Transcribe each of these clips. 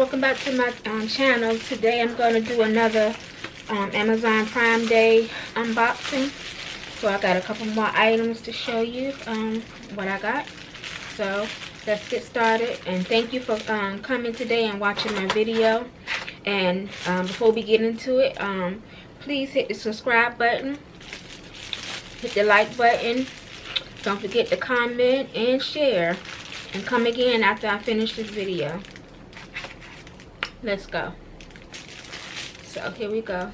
welcome back to my channel. Today I'm going to do another Amazon Prime Day unboxing. So I got a couple more items to show you what I got. So let's get started, and thank you for coming today and watching my video. And before we get into it, please hit the subscribe button, hit the like button, don't forget to comment and share, and come again after I finish this video. Let's go. So here we go.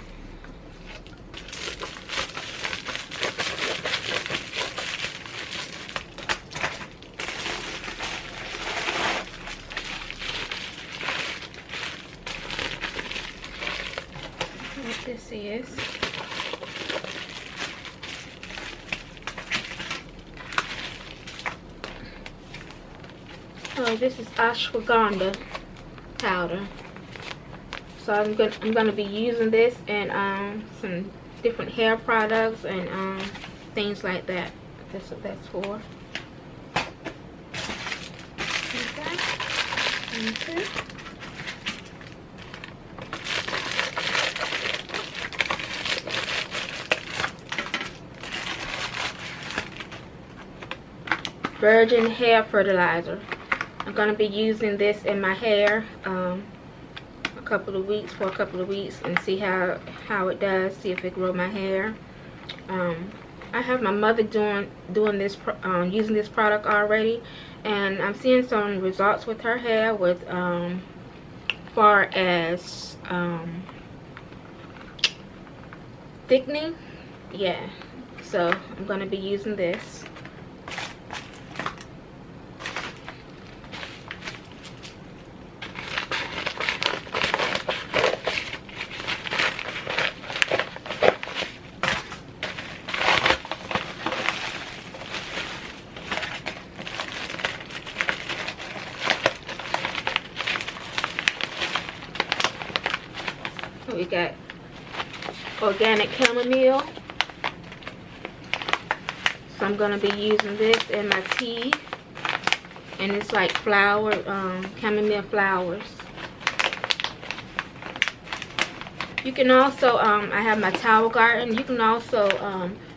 What this is. Oh, this is ashwagandha powder. So I'm gonna be using this in some different hair products and things like that. That's what that's for. Okay. Virgin hair fertilizer. I'm gonna be using this in my hair for a couple of weeks and see how it does, see if it grow my hair. I have my mother doing this using this product already, and I'm seeing some results with her hair with far as thickening. Yeah, so I'm gonna be using this. We got organic chamomile, so I'm gonna be using this in my tea, and it's like flower, chamomile flowers. You can also, I have my towel garden. You can also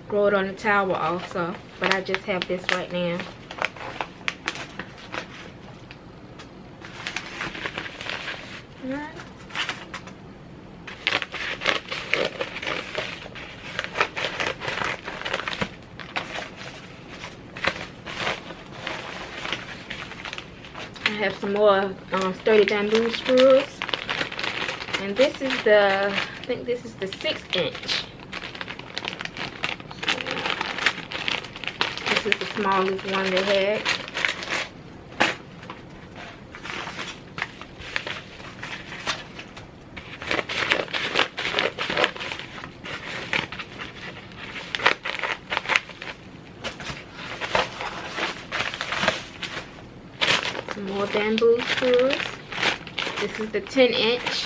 grow it on the towel also, but I just have this right now. All right. I have some more sturdy bamboo screws, and this is the, I think this is the 6-inch. This is the smallest one they had. More bamboo screws. This is the 10-inch.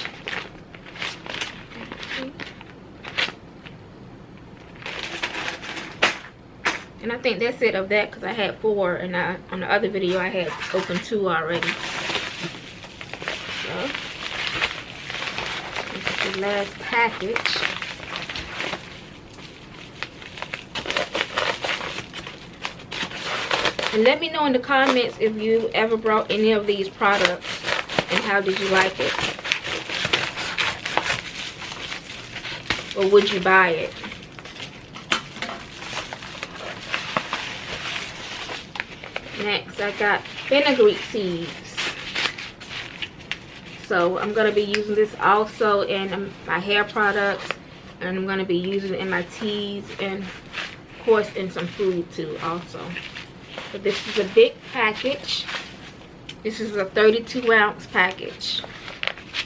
And I think that's it of that, because I had 4, and on the other video I had opened 2 already. So this is the last package. And let me know in the comments if you ever brought any of these products and how did you like it. Or would you buy it? Next, I got fenugreek seeds. So I'm going to be using this also in my hair products, and I'm going to be using it in my teas, and of course in some food too also. But this is a big package. This is a 32-ounce package.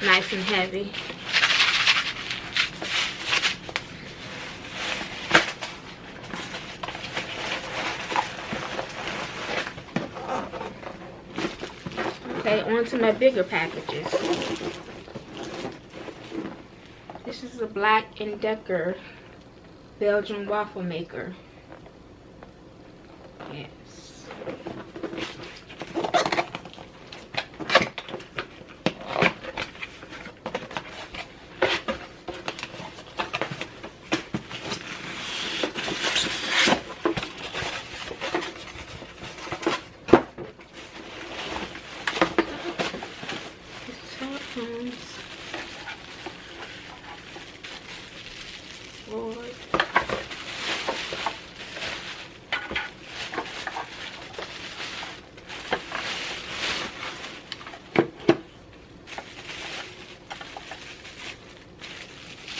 Nice and heavy. Okay, on to my bigger packages. This is a Black & Decker Belgian Waffle Maker. Yes.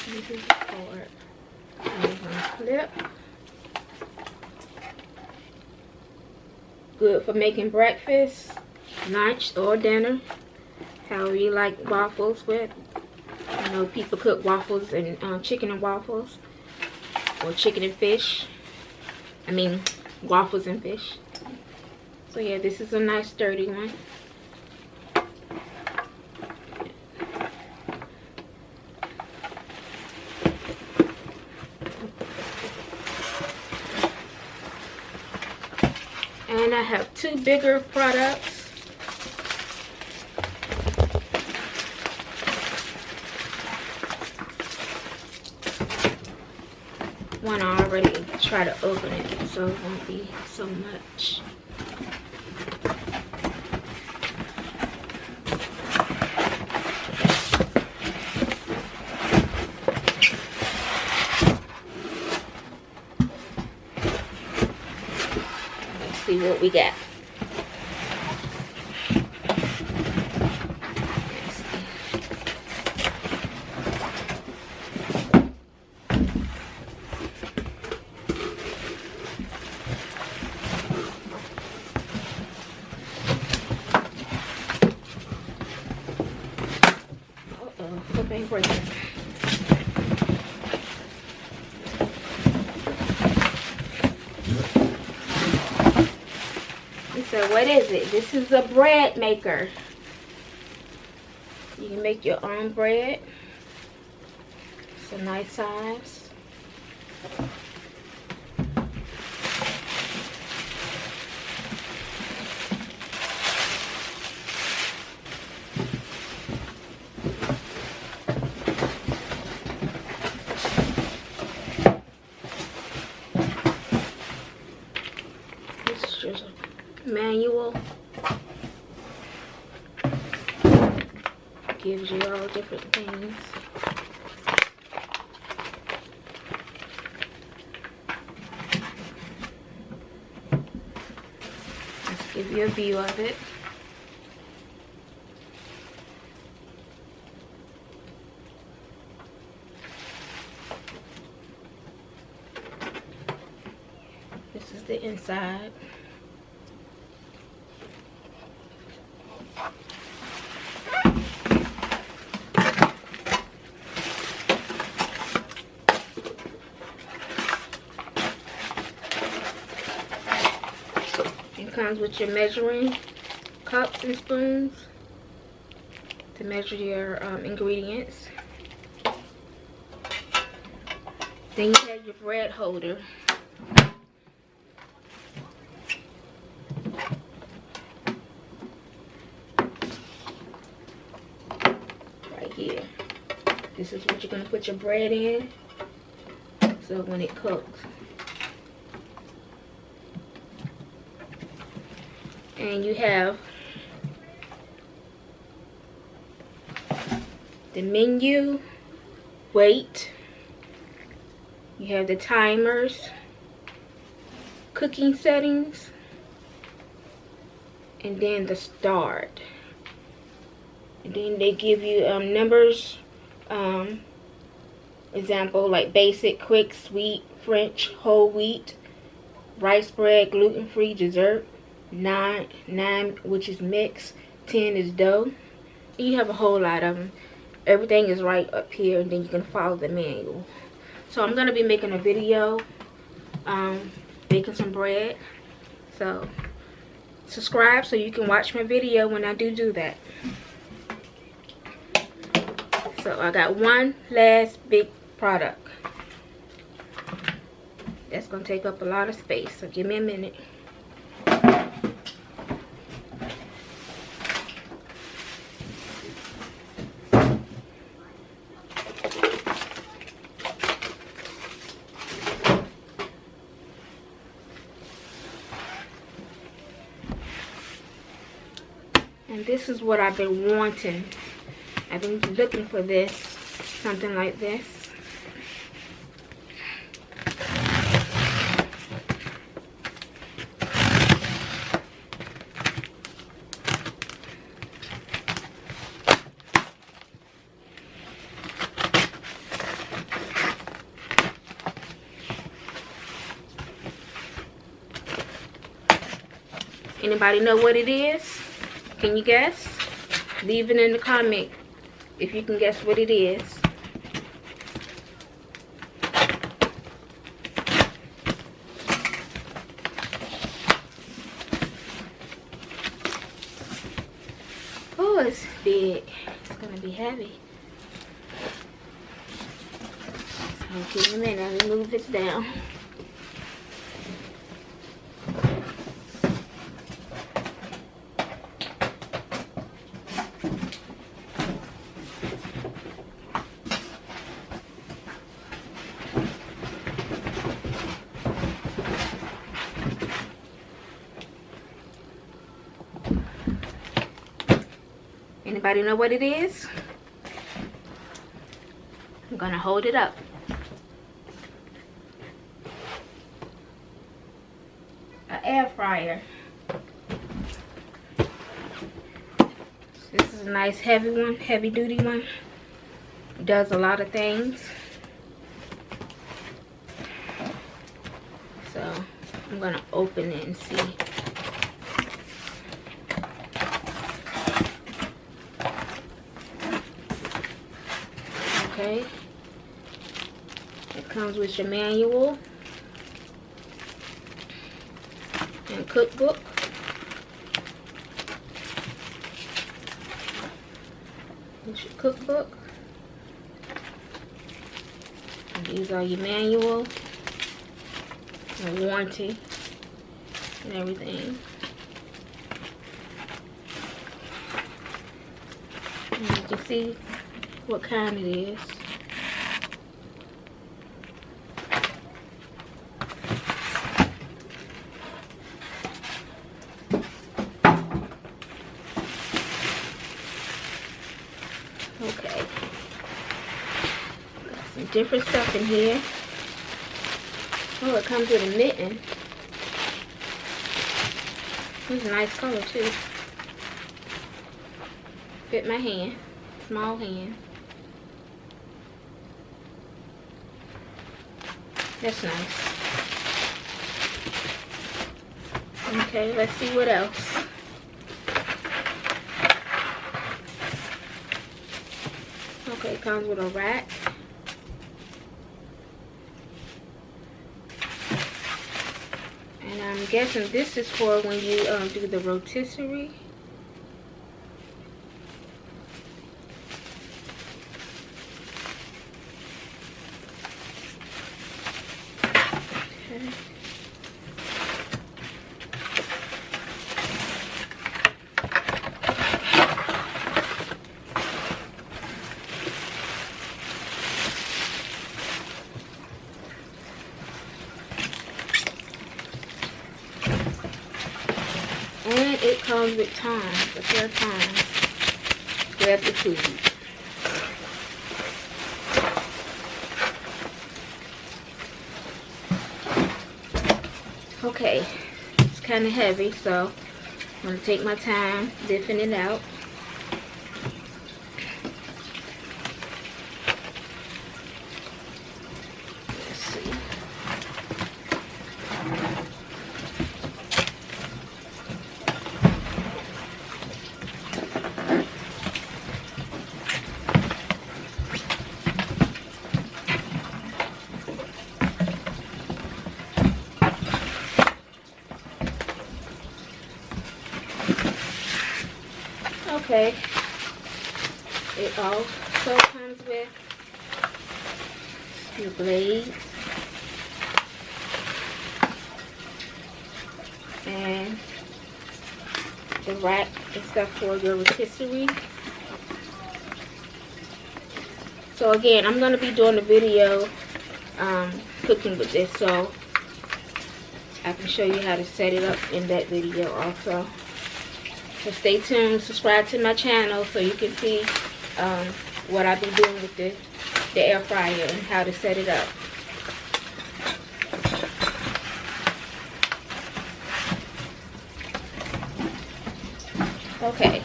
This is the card. Clip. Good for making breakfast, lunch, or dinner. However you like waffles with. I know people cook waffles and chicken and waffles, or chicken and fish. I mean, waffles and fish. So yeah, this is a nice sturdy one. And I have two bigger products. One I already tried to open it, so it won't be so much. Let's see what we got. So what is it? This is a bread maker. You can make your own bread. It's a nice size. Manual. Gives you all different things. Let's give you a view of it. This is the inside. Comes with your measuring cups and spoons to measure your ingredients. Then you have your bread holder. Right here. This is what you're going to put your bread in, so when it cooks. And you have the menu, weight, you have the timers, cooking settings, and then the start. And then they give you numbers, example like basic, quick, sweet, French, whole wheat, rice bread, gluten-free, dessert. 9 which is mixed, 10 is dough. You have a whole lot of them. Everything is right up here, and then you can follow the manual. So I'm going to be making a video baking some bread, so subscribe so you can watch my video when I do that. So I got one last big product that's going to take up a lot of space, so give me a minute. And this is what I've been wanting. I've been looking for this, something like this. Anybody know what it is? Can you guess? Leave it in the comment if you can guess what it is. Oh, it's big. It's gonna be heavy. So give me a minute. Let me move this down. Anybody know what it is? I'm gonna hold it up. An air fryer. This is a nice heavy one, heavy duty one. It does a lot of things. So I'm gonna open it and see. Okay, it comes with your manual and cookbook. Here's your cookbook. And these are your manual and warranty and everything. And you can see what kind it is. Okay. Got some different stuff in here. Oh, it comes with a mitten. It's a nice color too. Fit my hand. Small hand. That's nice. Okay, let's see what else. Okay, it comes with a rack. And I'm guessing this is for when you do the rotisserie. And it comes with tongs, a pair of tongs. Grab the food. Okay, it's kind of heavy, so I'm going to take my time lifting it out. Let's see. Okay, it also comes with your blades and the rack and stuff for your rotisserie. So again, I'm going to be doing a video cooking with this, so I can show you how to set it up in that video also. So stay tuned, subscribe to my channel so you can see what I've been doing with the air fryer and how to set it up. Okay.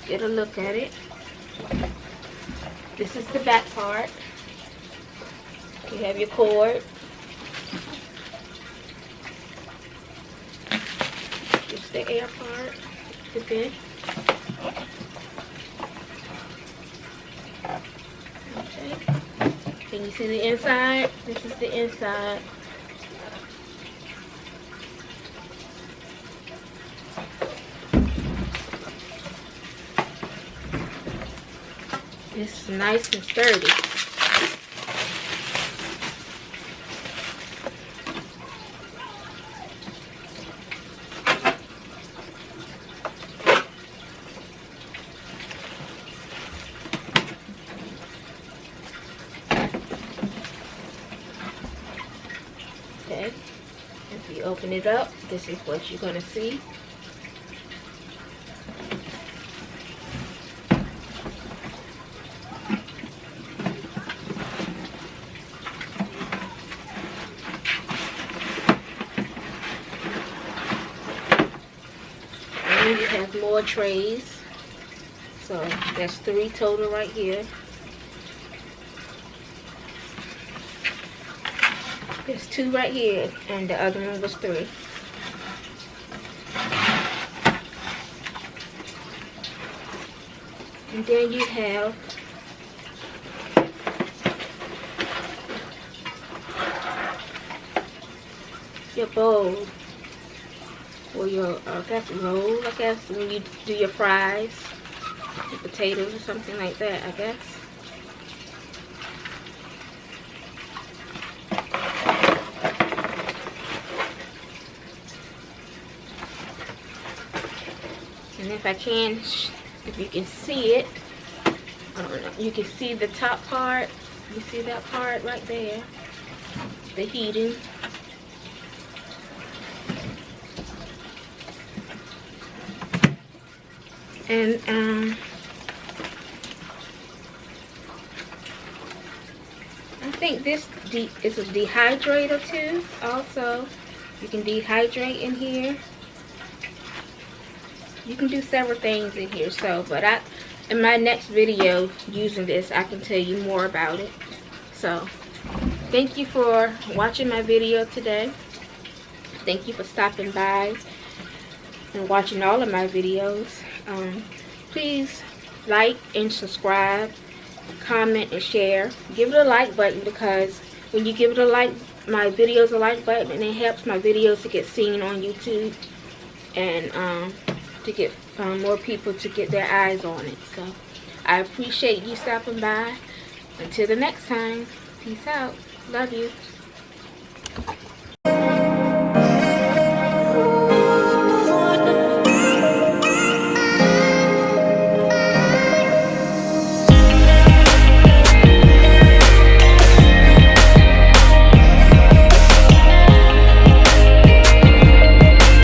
Get a look at it. This is the back part. You have your cord. the air part, the vent. Okay. Can you see the inside? This is the inside. It's nice and sturdy. Okay, if you open it up, this is what you're going to see. And you have more trays. So that's 3 total right here. There's 2 right here, and the other one was 3. And then you have your bowl, or your, I guess, roll, I guess, when you do your fries, your potatoes or something like that, I guess. And if you can see it, I don't know, you can see the top part. You see that part right there, the heating. And I think this is a dehydrator too. Also, you can dehydrate in here. You can do several things in here. So, but in my next video using this, I can tell you more about it. So, thank you for watching my video today. Thank you for stopping by and watching all of my videos. Please like and subscribe, comment and share. Give it a like button, because when you give it a like, my videos a like button, and it helps my videos to get seen on YouTube, and to get more people to get their eyes on it. So I appreciate you stopping by. Until the next time, peace out. Love you.